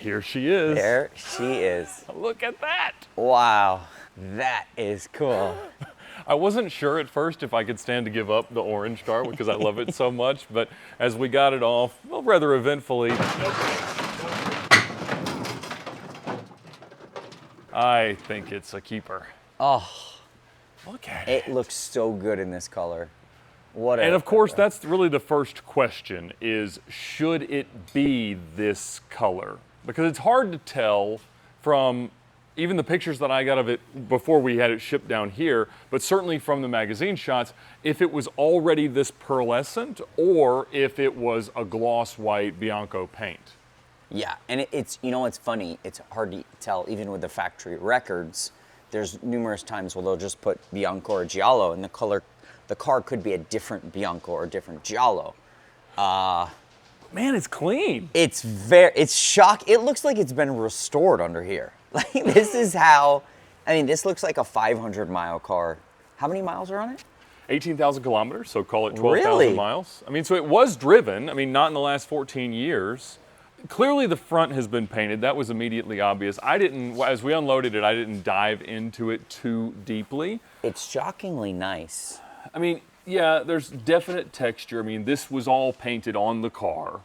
Here she is. There she is. Look at that. Wow, that is cool. I wasn't sure at first if I could stand to give up the orange car because I love it so much, but as we got it off, well, rather eventfully, I think it's a keeper. Oh, look at it. It looks so good in this color. And of course, that's really the first question is, should it be this color? Because it's hard to tell from even the pictures that I got of it before we had it shipped down here, but certainly from the magazine shots, if it was already this pearlescent or if it was a gloss white Bianco paint. Yeah, and it's, you know, it's funny, it's hard to tell even with the factory records. There's numerous times where they'll just put Bianco or Giallo and the car could be a different Bianco or a different Giallo. Man, it's clean. It's shock. It looks like it's been restored under here. Like this is how, I mean, this looks like a 500-mile car. How many miles are on it? 18,000 kilometers, so call it 12,000 Really? miles. I mean, so it was driven. I mean, not in the last 14 years. Clearly the front has been painted. That was immediately obvious. As we unloaded it, I didn't dive into it too deeply. It's shockingly nice. I mean, yeah, there's definite texture. I mean, this was all painted on the car.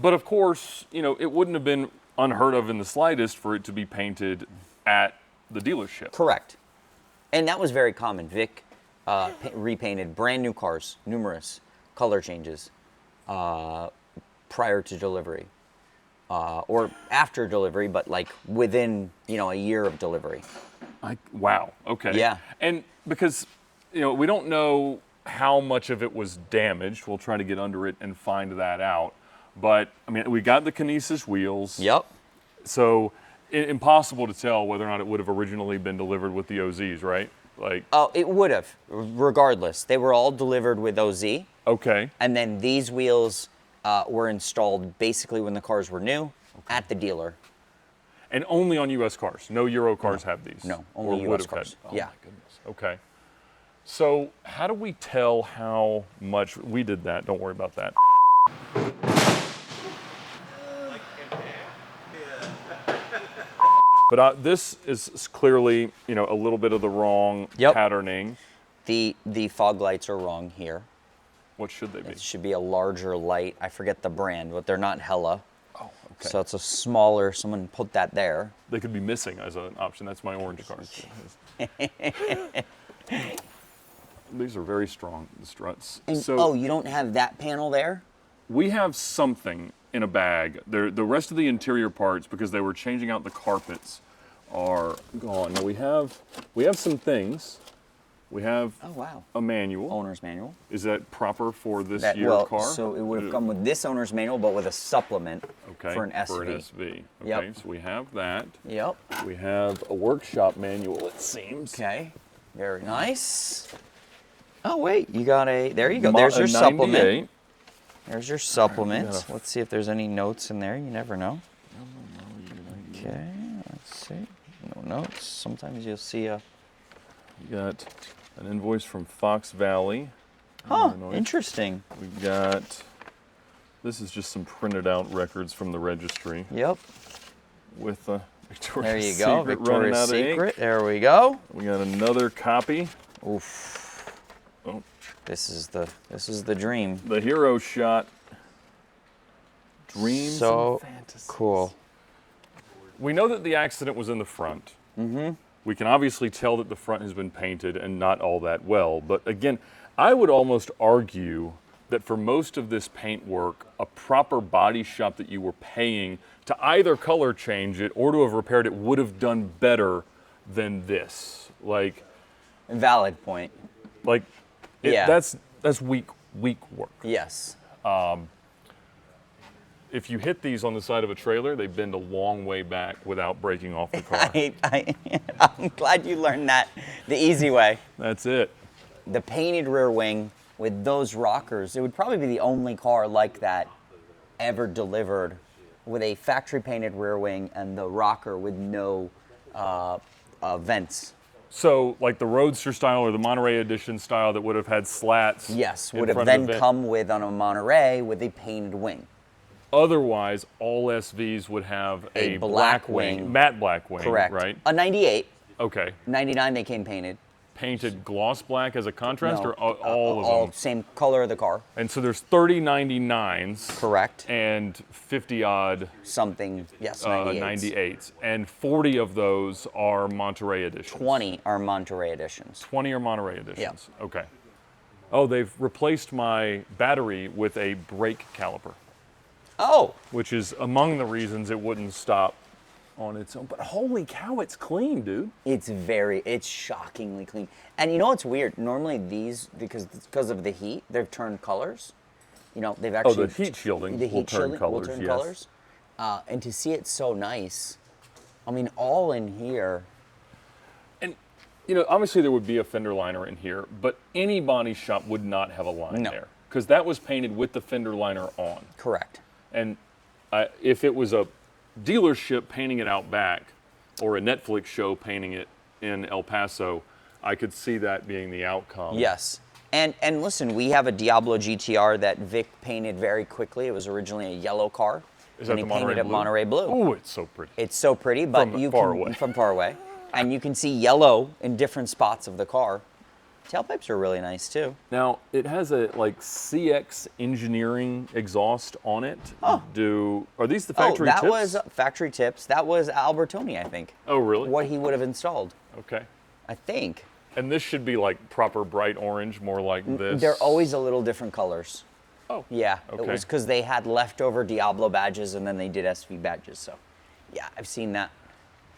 But of course, you know, it wouldn't have been unheard of in the slightest for it to be painted at the dealership. Correct. And that was very common. Vic repainted brand new cars, numerous color changes prior to delivery. Or after delivery, but like within, you know, a year of delivery. Wow, okay. Yeah. And because, you know, we don't know how much of it was damaged. We'll try to get under it and find that out. But, I mean, we got the Kinesis wheels. Yep. So, impossible to tell whether or not it would have originally been delivered with the OZs, right? Like. Oh, it would have, regardless. They were all delivered with OZ. Okay. And then these wheels were installed basically when the cars were new at the dealer. And only on U.S. cars? No Euro cars have these? No, only U.S. cars. Oh, yeah. my goodness. Okay. So, how do we tell how much we did that? Don't worry about that. But this is clearly, you know, a little bit of the wrong patterning. The fog lights are wrong here. What should they be? It should be a larger light. I forget the brand, but they're not Hella. Oh, okay. So it's a smaller, someone put that there. They could be missing as an option. That's my orange car. These are very strong, the struts. And, so, oh, you don't have that panel there? We have something in a bag. The rest of the interior parts, because they were changing out the carpets, are gone. Now we have some things. We have a manual. Owner's manual. Is that proper for this car? So it would have come with this owner's manual, but with a supplement for an SV. For an SV. Okay, Yep. So we have that. Yep. We have a workshop manual, it seems. Okay. Very nice. Oh wait, you got there you go. There's your supplement. There's your supplement. Let's see if there's any notes in there. You never know. Okay, let's see. No notes. Sometimes you'll see a. You got an invoice from Fox Valley. Oh, interesting. We've got. This is just some printed out records from the registry. Yep. With the Victoria's There you go. Secret running Victoria's out of Secret. ink. There we go. We got another copy. Oof. Oh. This is the dream. The hero shot. Dreams and fantasies. Cool. We know that the accident was in the front. Mm-hmm. We can obviously tell that the front has been painted and not all that well. But again, I would almost argue that for most of this paint work, a proper body shop that you were paying to either color change it or to have repaired it would have done better than this. Like, Valid point. Like, that's weak work. Yes. If you hit these on the side of a trailer, they bend a long way back without breaking off the car. I'm glad you learned that the easy way. That's it. The painted rear wing with those rockers, it would probably be the only car like that ever delivered with a factory painted rear wing and the rocker with no vents. So, like the Roadster style or the Monterey Edition style that would have had slats. Yes, would have then come with on a Monterey with a painted wing. Otherwise, all SVs would have a black wing, matte black wing, Correct. right? A 98. Okay. 99 they came painted. Painted gloss black as a contrast, No, or all of all them? same color of the car. And so there's 30 99s. Correct. And 50 odd Something, yes, 98s. 98s. And 40 of those are Monterey editions. 20 are Monterey editions. 20 are Monterey editions. Yeah. Okay. Oh, they've replaced my battery with a brake caliper. Oh. Which is among the reasons it wouldn't stop on its own. But holy cow, it's clean, dude. It's shockingly clean. And you know what's weird? Normally these, because of the heat, they've turned colors. You know, they've actually... Oh, the heat shielding will turn colors, yes. And to see it so nice, I mean, all in here. And, you know, obviously there would be a fender liner in here, but any body shop would not have a line there. Because that was painted with the fender liner on. Correct. And if it was a dealership painting it out back, or a Netflix show painting it in El Paso, I could see that being the outcome. Yes. And listen, we have a Diablo GTR that Vic painted very quickly. It was originally a yellow car. Is that the Monterey painted it Monterey blue. Oh, it's so pretty. It's so pretty, but from far away. And you can see yellow in different spots of the car. Tailpipes are really nice too. Now, it has a like CX engineering exhaust on it. Oh. Are these the factory tips? That was factory tips. That was Albertoni, I think. Oh, really? What he would have installed. Okay. I think. And this should be like proper bright orange, more like this. They're always a little different colors. Oh. Yeah. Okay. It was because they had leftover Diablo badges and then they did SV badges. So, yeah, I've seen that.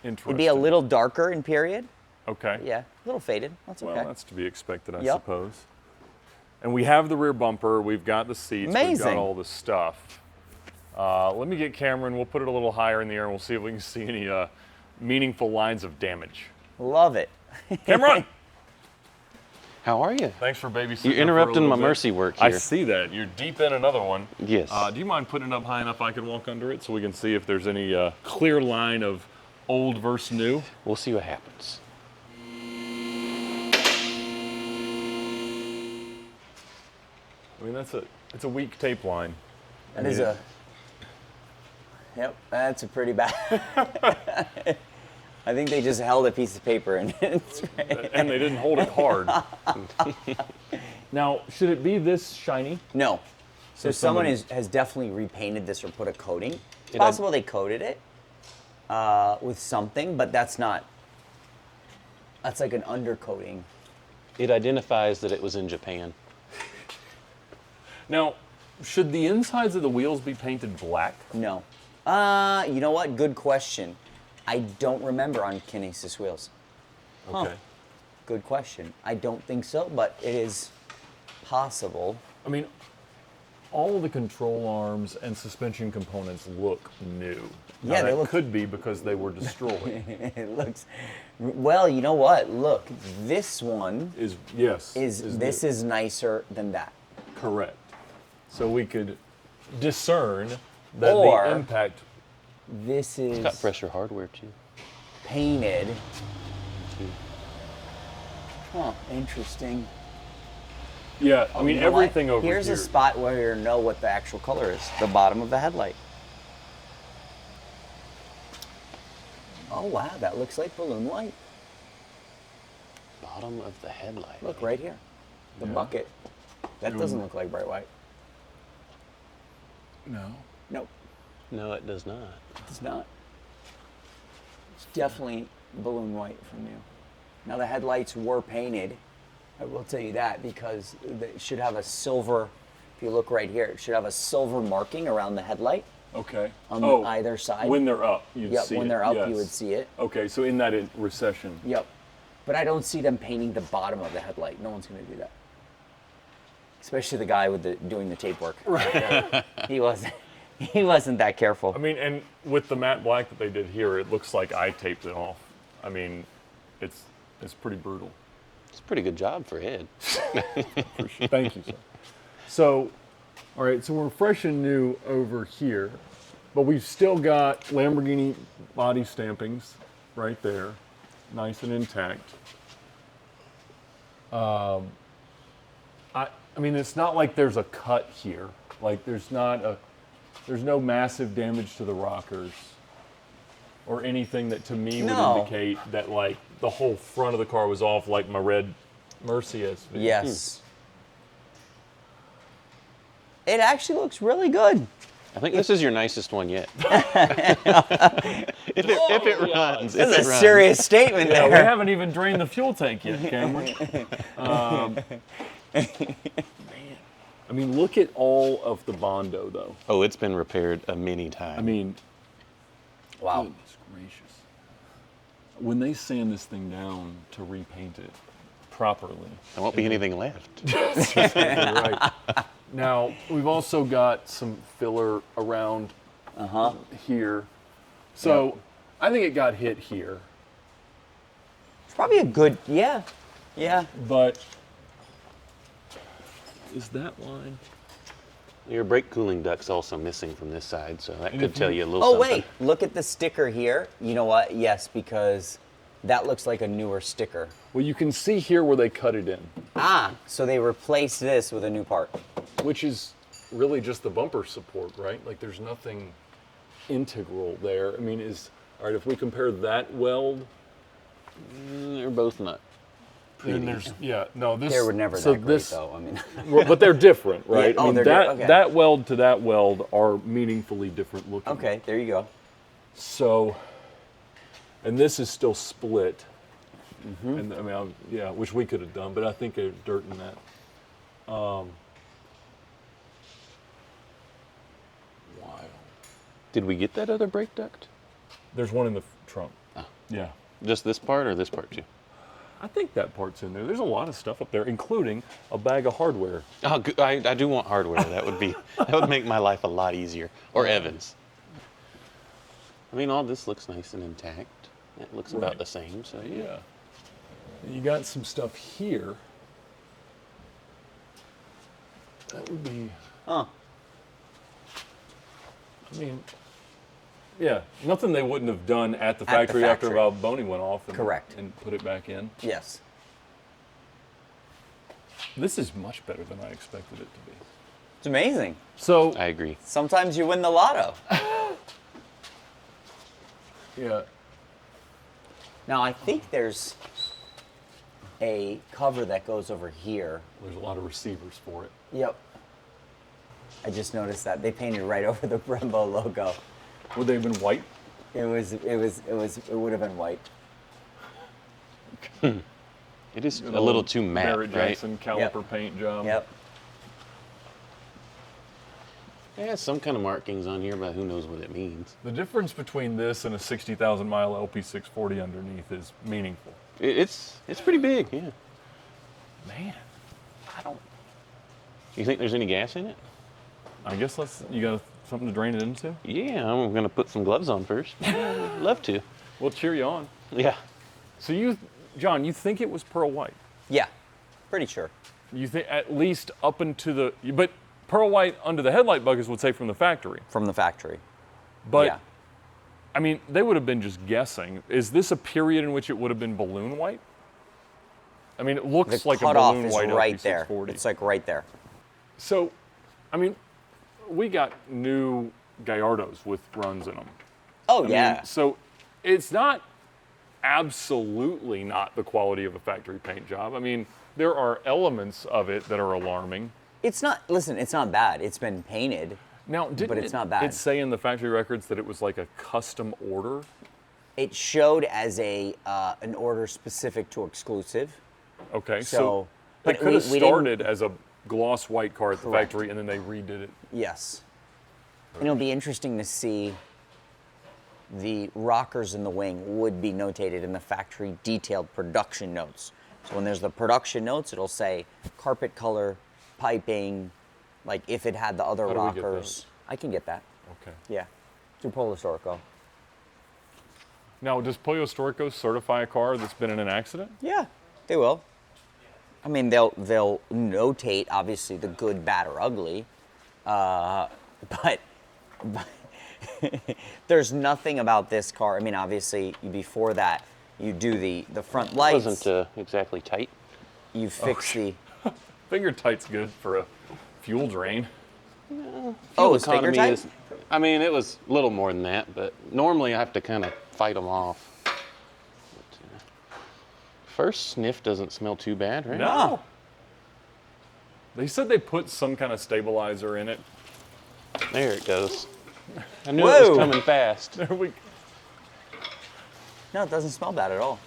Interesting. It'd be a little darker in period. Okay. Yeah, a little faded. That's okay. Well, that's to be expected, I suppose. And we have the rear bumper. We've got the seats. Amazing. We've got all the stuff. Let me get Cameron. We'll put it a little higher in the air, and we'll see if we can see any meaningful lines of damage. Love it. Cameron! How are you? Thanks for babysitting. You're interrupting my mercy work here. I see that. You're deep in another one. Yes. Do you mind putting it up high enough I can walk under it so we can see if there's any clear line of old versus new? We'll see what happens. I mean, it's a weak tape line. That is a. Yep, that's a pretty bad. I think they just held a piece of paper and and they didn't hold it hard. Now, should it be this shiny? No. So someone has definitely repainted this or put a coating. It's possible they coated it with something, but that's not. That's like an undercoating. It identifies that it was in Japan. Now, should the insides of the wheels be painted black? No. You know what? Good question. I don't remember on Kinesis wheels. Okay. Huh. Good question. I don't think so, but it is possible. I mean, all of the control arms and suspension components look new. Yeah, they could be because they were destroyed. It looks. Well, you know what? Look, this one is nicer than that. Correct. So we could discern that or the impact. This is It's got fresher hardware too. Painted. Huh, interesting. Yeah, I mean, everything over here. Here's a spot where you know what the actual color is. The bottom of the headlight. Oh, wow, that looks like balloon white. Bottom of the headlight. Look, right here. The bucket. That doesn't look like bright white. No. Nope. No, it does not. It's not. It's definitely balloon white from you. Now the headlights were painted. I will tell you that because it should have a silver, if you look right here, it should have a silver marking around the headlight. Okay. On either side. When they're up, you'd see it. Yep, when they're up, you would see it. Okay, so in that recession. Yep. But I don't see them painting the bottom of the headlight. No one's going to do that. Especially the guy with doing the tape work. Right. He wasn't that careful. I mean, and with the matte black that they did here, it looks like I taped it off. I mean, it's pretty brutal. It's a pretty good job for Ed. Thank you, sir. So, all right, so we're fresh and new over here, but we've still got Lamborghini body stampings right there, nice and intact. I mean, it's not like there's a cut here. Like, there's not a, There's no massive damage to the rockers or anything that to me would No. indicate that like the whole front of the car was off like my red Mercy SV. Yes. It actually looks really good. I think this is your nicest one yet. if it runs. That's if a it runs. serious statement Yeah, we there. haven't even drained the fuel tank yet, Cameron. I mean, look at all of the Bondo, though. Oh, it's been repaired many times. I mean, Wow. goodness gracious. When they sand this thing down to repaint it properly. there won't be anything left. Right. Now, we've also got some filler around here. So, I think it got hit here. It's probably a good, yeah. But is that line? Your brake cooling duct's also missing from this side, so that And could if tell you- you a little Oh, something. wait, look at the sticker here. You know what? Yes, because that looks like a newer sticker. Well, you can see here where they cut it in, Ah, so they replaced this with a new part. which is really just the bumper support, right? Like there's nothing integral there. I mean, all right, if we compare that weld, They're both not. then there's, this. They were never so that great, this, though. I mean, well, but they're different, right? Yeah, I mean, they're that, okay. that weld to that weld are meaningfully different looking. okay, there you go. So, and this is still split. And I mean, which we could have done, but I think there's dirt in that. Wild. Did we get that other brake duct? There's one in the trunk. Yeah. Just this part or this part too? I think that part's in there. There's a lot of stuff up there, including a bag of hardware. Oh, I do want hardware. That would make my life a lot easier. Or Evan's. I mean, all this looks nice and intact. It looks about the same, so yeah. Yeah. You got some stuff here. That would be, Huh. I mean, yeah, nothing they wouldn't have done at the the factory after factory. Alboni went off and, Correct. and put it back in. Yes. This is much better than I expected it to be. It's amazing. So, I agree. Sometimes you win the lotto. yeah, Now, I think there's a cover that goes over here. there's a lot of receivers for it. Yep. I just noticed that they painted right over the Brembo logo. Would they have been white? It would have been white. It is a little too matte, Barrett right? Jackson caliper paint job. Yep. It has some kind of markings on here, but who knows what it means. The difference between this and a 60,000 mile LP640 underneath is meaningful. It's pretty big, yeah. Man, I don't. You think there's any gas in it? I guess you got something to drain it into? Yeah, I'm gonna put some gloves on first. I'd love to. We'll cheer you on. Yeah. So John, you think it was pearl white? Yeah. Pretty sure. You think at least up into but pearl white under the headlight buckets would say from the factory. From the factory. But, yeah. I mean, they would have been just guessing. Is this a period in which it would have been balloon white? I mean, it looks The like a cutoff balloon is white right there. LP640. It's like right there. So, I mean, we got new Gallardos with runs in them. Oh, I yeah. mean, so it's not absolutely not the quality of a factory paint job. I mean, there are elements of it that are alarming. It's not, listen, it's not bad. It's been painted. Now, didn't But it's not bad. it say in the factory records that it was like a custom order? It showed as an order specific to exclusive. Okay, So, it but could have we didn't- started as a gloss white car at the Correct. factory and then they redid it. Yes. And it'll be interesting to see the rockers in the wing would be notated in the factory detailed production notes. So when there's the production notes, it'll say carpet color, piping, like if it had the other How do we get rockers. those? I can get that. Okay. Yeah. Through Polo Storico. Now, does Pollo Storico certify a car that's been in an accident? Yeah, they will. I mean, they'll notate obviously the good, bad, or ugly, but there's nothing about this car. I mean, obviously before that, you do the front It lights. wasn't exactly tight. You fix the. Finger tight's good for a fuel drain. Oh, is finger tight? I mean, it was a little more than that, but normally I have to kind of fight them off. But, first sniff doesn't smell too bad, right? No. They said they put some kind of stabilizer in it. There it goes. I knew it was coming fast. There we No, it doesn't smell bad at all.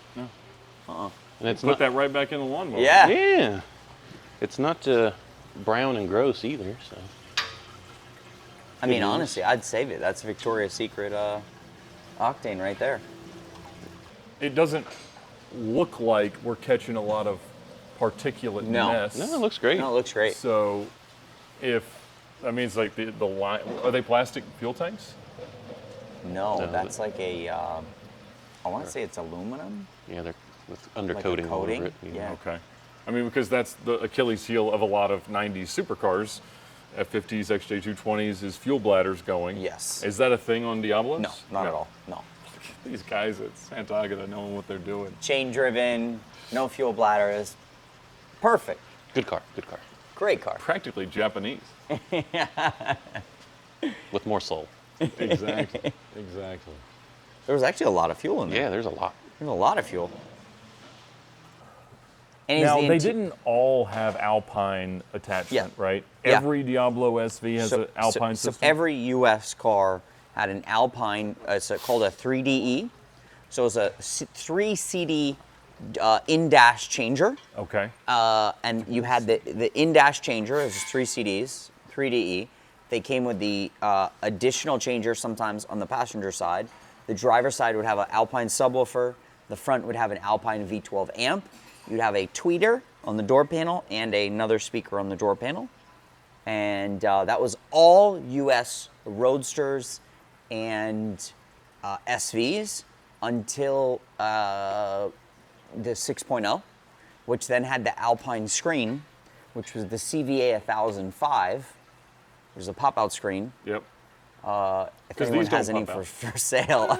And it's put that right back in the lawnmower. Yeah. Yeah. It's not brown and gross either, so. I mean, honestly, I'd save it. That's Victoria's Secret octane right there. It doesn't look like we're catching a lot of particulate mess. No, it looks great. No, it looks great. So, if I mean, it's like the line. Are they plastic fuel tanks? No, that's like a. I want to say it's aluminum. Yeah, they're with undercoating all over coating? it. you know. Yeah. Okay. I mean, because that's the Achilles heel of a lot of 90s supercars. F50s, XJ220s is fuel bladders going. Yes. Is that a thing on Diablos? No, not at all. No. These guys at Santa Agata knowing what they're doing. Chain driven, no fuel bladders. Perfect. Good car, good car. Great car. Practically Japanese. With more soul. Exactly. Exactly. There was actually a lot of fuel in there. Yeah, there's a lot. There's a lot of fuel. And Now, they didn't all have Alpine attachment, right? Yeah. Every Diablo SV has an Alpine system? So every US car had an Alpine, it's called a 3DE. So it's a 3 CD in-dash changer. Okay. And you had the in-dash changer, it was 3 CDs, 3DE. They came with the additional changer sometimes on the passenger side. The driver's side would have an Alpine subwoofer. The front would have an Alpine V12 amp. You'd have a tweeter on the door panel and another speaker on the door panel. And that was all US Roadsters and SVs until the 6.0, which then had the Alpine screen, which was the CVA 1005. There's a pop-out screen. Yep. If anyone these don't has any pop out. for sale,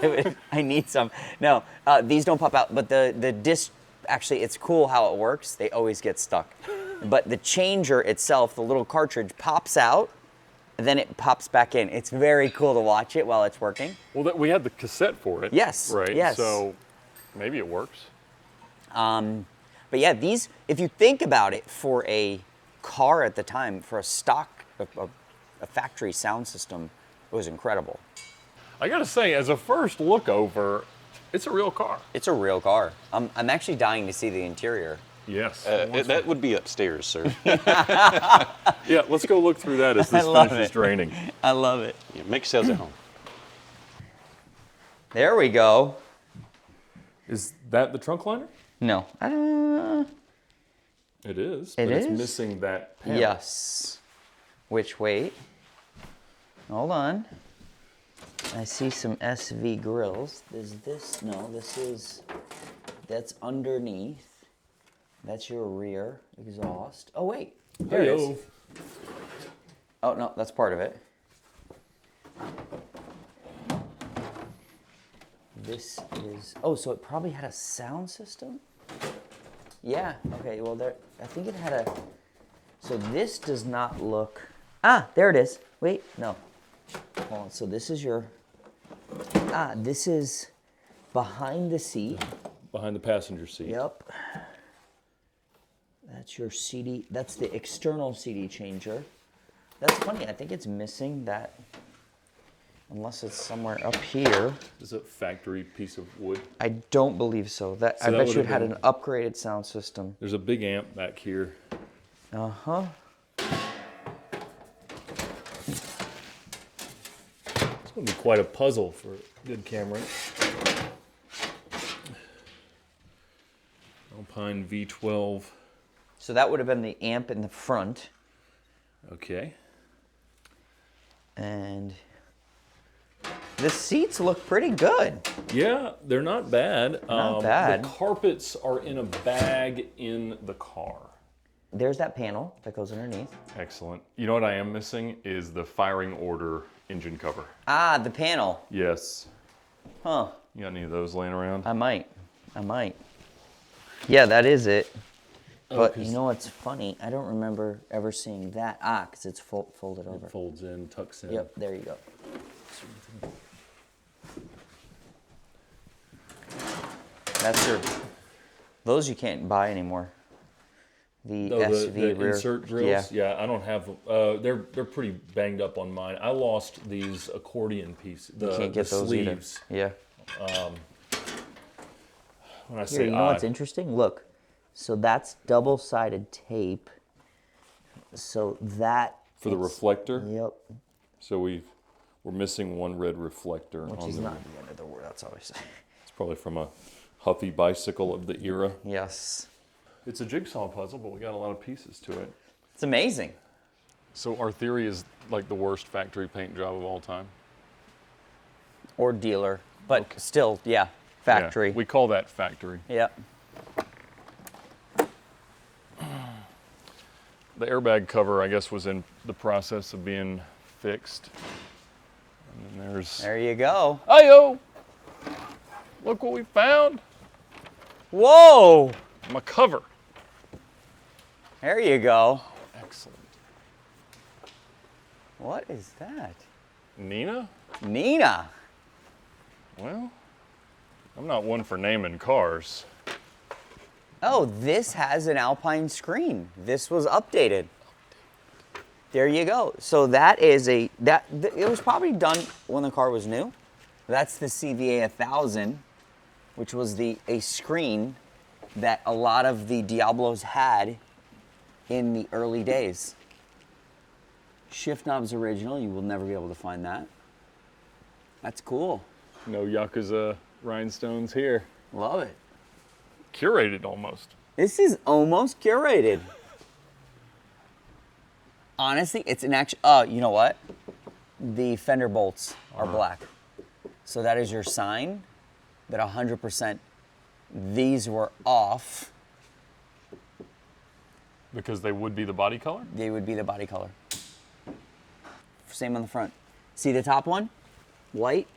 I need some. No, these don't pop out, but the disc, actually, it's cool how it works. They always get stuck. But the changer itself, the little cartridge, pops out, and then it pops back in. It's very cool to watch it while it's working. Well, we had the cassette for it. Yes, Right. yes. So maybe it works. But yeah, these, if you think about it, for a car at the time, for a stock, a factory sound system, it was incredible. I gotta say, as a first look over, it's a real car. It's a real car. I'm actually dying to see the interior. Yes. That would be upstairs, sir. Yeah, let's go look through that as this love finishes it. draining. I love it. Yeah, make sales at home. There we go. Is that the trunk liner? No. It is. It but is? It's missing that panel. Yes. Which, wait. Hold on. I see some SV grills. Is this? No, this is. That's underneath. That's your rear exhaust. Oh, wait. There it is. Oh, no, that's part of it. This is. Oh, so it probably had a sound system? Yeah. Okay, well, there. I think it had a. So this does not look. Ah, there it is. Wait, no. Hold on. So this is your. This is behind the seat. Behind the passenger seat. Yep. That's your CD. That's the external CD changer. That's funny. I think it's missing that. Unless it's somewhere up here. Is it a factory piece of wood? I don't believe so. I that bet you it would've had been- an upgraded sound system. There's a big amp back here. Uh-huh. It's going to be quite a puzzle for a good camera. Alpine V12. So that would have been the amp in the front. Okay. And the seats look pretty good. Yeah, they're not bad. Not bad. The carpets are in a bag in the car. There's that panel that goes underneath. Excellent. You know what I am missing is the firing order engine cover. Ah, the panel. Yes. Huh. You got any of those laying around? I might. Yeah, that is it. But 'cause you know what's funny? I don't remember ever seeing that. Ah, because it's folded over. Folds in, tucks in. Yep, there you go. That's your. Those you can't buy anymore. The SV the rear insert drills. Yeah, I don't have. They're pretty banged up on mine. I lost these accordion pieces. You can't get those sleeves. either. Yeah. When I Here, say you know what's interesting? Look, so that's double-sided tape. So that for the reflector. Yep. So we're missing one red reflector. Which on is the, not the end of the world. That's always. It's probably from a Huffy bicycle of the era. Yes. It's a jigsaw puzzle, but we got a lot of pieces to it. It's amazing. So our theory is like the worst factory paint job of all time. Or dealer, but still, yeah, factory. Yeah, we call that factory. Yep. The airbag cover, I guess, was in the process of being fixed. And then There you go. Hey-yo! Look what we found. Whoa! My cover. There you go. Excellent. What is that? Nina? Nina. Well, I'm not one for naming cars. Oh, this has an Alpine screen. This was updated. There you go. So that is it was probably done when the car was new. That's the CVA 1000, which was a screen that a lot of the Diablos had in the early days. Shift knobs original. You will never be able to find that. That's cool. No Yakuza rhinestones here. Love it. Curated almost. This is almost curated. Honestly, it's an actual. You know what? The fender bolts are black. So that is your sign that 100% these were off. Because they would be the body color? They would be the body color. Same on the front. See the top one? White.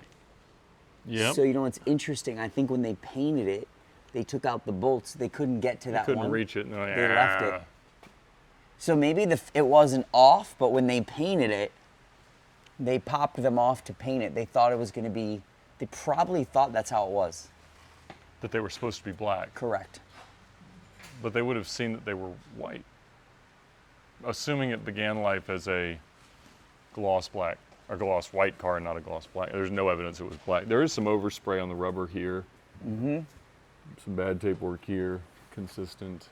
Yeah. So you know what's interesting? I think when they painted it, they took out the bolts. They couldn't get to that one. Couldn't reach it. No, They left it. So maybe it wasn't off, but when they painted it, they popped them off to paint it. They thought it was going to be. They probably thought that's how it was. That they were supposed to be black. Correct. But they would have seen that they were white. Assuming it began life as a gloss black, or gloss white car, not a gloss black. There's no evidence it was black. There is some overspray on the rubber here. Mm-hmm. Some bad tape work here, consistent.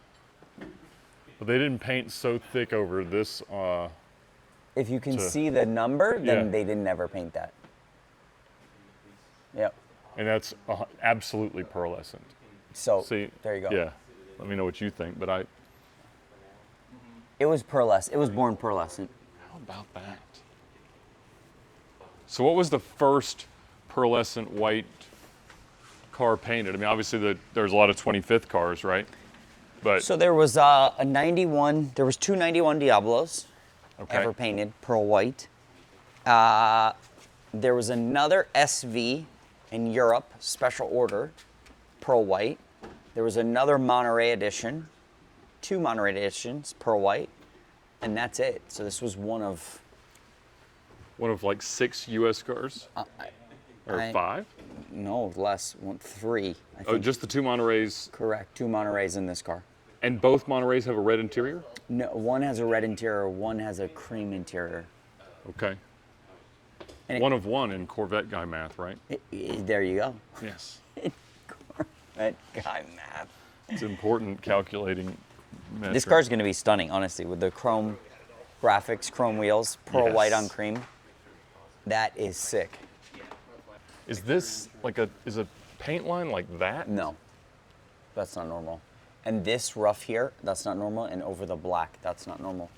But they didn't paint so thick over this. If you can see the number, then Yeah. they didn't ever paint that. Yep. And that's absolutely pearlescent. So See, there you go. Yeah. Let me know what you think, but It was pearlescent. It was born pearlescent. How about that? So what was the first pearlescent white car painted? I mean, obviously there's a lot of 25th cars, right? But So there was a 91. There was two 91 Diablos okay. ever painted pearl white. There was another SV in Europe, special order, pearl white. There was another Monterey edition, two Monterey editions, pearl white, and that's it. So this was one of like 6 U.S. cars? Or 5? No, less, three. I think. Oh, just the 2 Montereys. Correct, two Montereys in this car. And both Montereys have a red interior? No, one has a red interior, one has a cream interior. Okay. And one of one in Corvette guy math, right? There you go. Yes. That guy math. It's important calculating metric. This car's going to be stunning, honestly, with the chrome graphics, chrome wheels, pearl Yes. white on cream. That is sick. Is this like is a paint line like that? No, that's not normal. And this rough here, that's not normal. And over the black, that's not normal.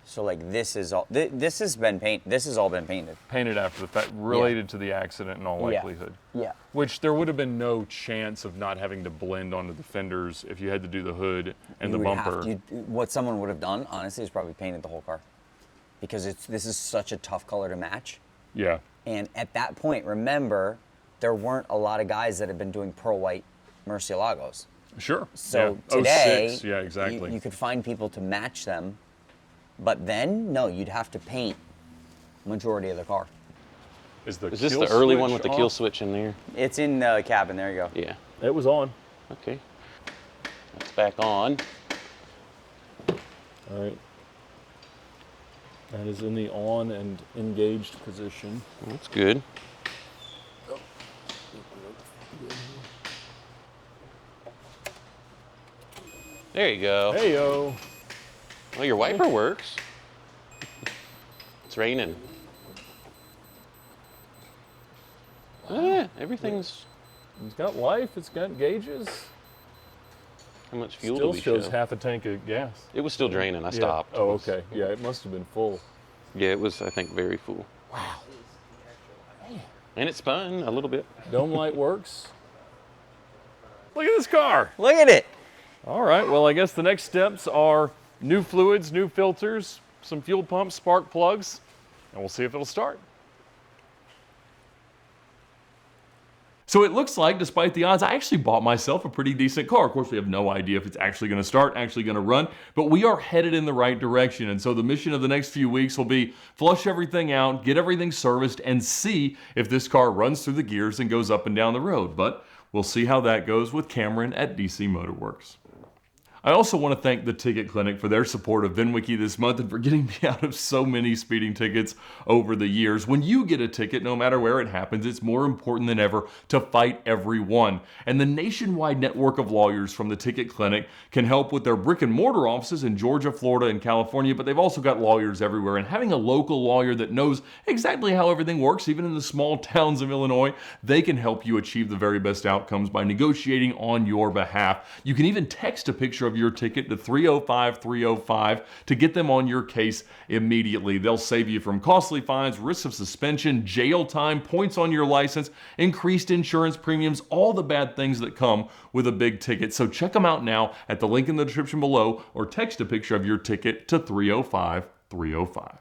So like this is all. This has all been painted. Painted after the fact, related to the accident in all likelihood. Yeah. Which there would have been no chance of not having to blend onto the fenders if you had to do the hood and You the would have bumper. what someone would have done, honestly, is probably painted the whole car, because this is such a tough color to match. Yeah. And at that point, remember, there weren't a lot of guys that had been doing pearl white Murcielagos. Sure. So yeah. today, 06, yeah, exactly. you could find people to match them, but then, no, you'd have to paint majority of the car. Is this the early one with the kill switch in there? It's in the cabin. There you go. Yeah. It was on. Okay. That's back on. All right. That is in the on and engaged position. That's good. There you go. Hey-yo. Well, your wiper works. It's raining. Everything's... It's got life. It's got gauges. How much fuel Still do we shows show? half a tank of gas. It was still draining. I Yeah. stopped. Oh, okay. Yeah, it must have been full. Yeah, it was, I think, very full. Wow. And it spun a little bit. Dome light works. Look at this car. Look at it. All right, well, I guess the next steps are new fluids, new filters, some fuel pumps, spark plugs, and we'll see if it'll start. So it looks like, despite the odds, I actually bought myself a pretty decent car. Of course, we have no idea if it's actually going to start, actually going to run, but we are headed in the right direction. And so the mission of the next few weeks will be flush everything out, get everything serviced, and see if this car runs through the gears and goes up and down the road. But we'll see how that goes with Cameron at DC Motor Works. I also want to thank the Ticket Clinic for their support of VinWiki this month and for getting me out of so many speeding tickets over the years. When you get a ticket, no matter where it happens, it's more important than ever to fight every one. And the nationwide network of lawyers from the Ticket Clinic can help with their brick and mortar offices in Georgia, Florida, and California, but they've also got lawyers everywhere. And having a local lawyer that knows exactly how everything works, even in the small towns of Illinois, they can help you achieve the very best outcomes by negotiating on your behalf. You can even text a picture of your ticket to 305-305 to get them on your case immediately. They'll save you from costly fines, risks of suspension, jail time, points on your license, increased insurance premiums, all the bad things that come with a big ticket. So check them out now at the link in the description below or text a picture of your ticket to 305-305.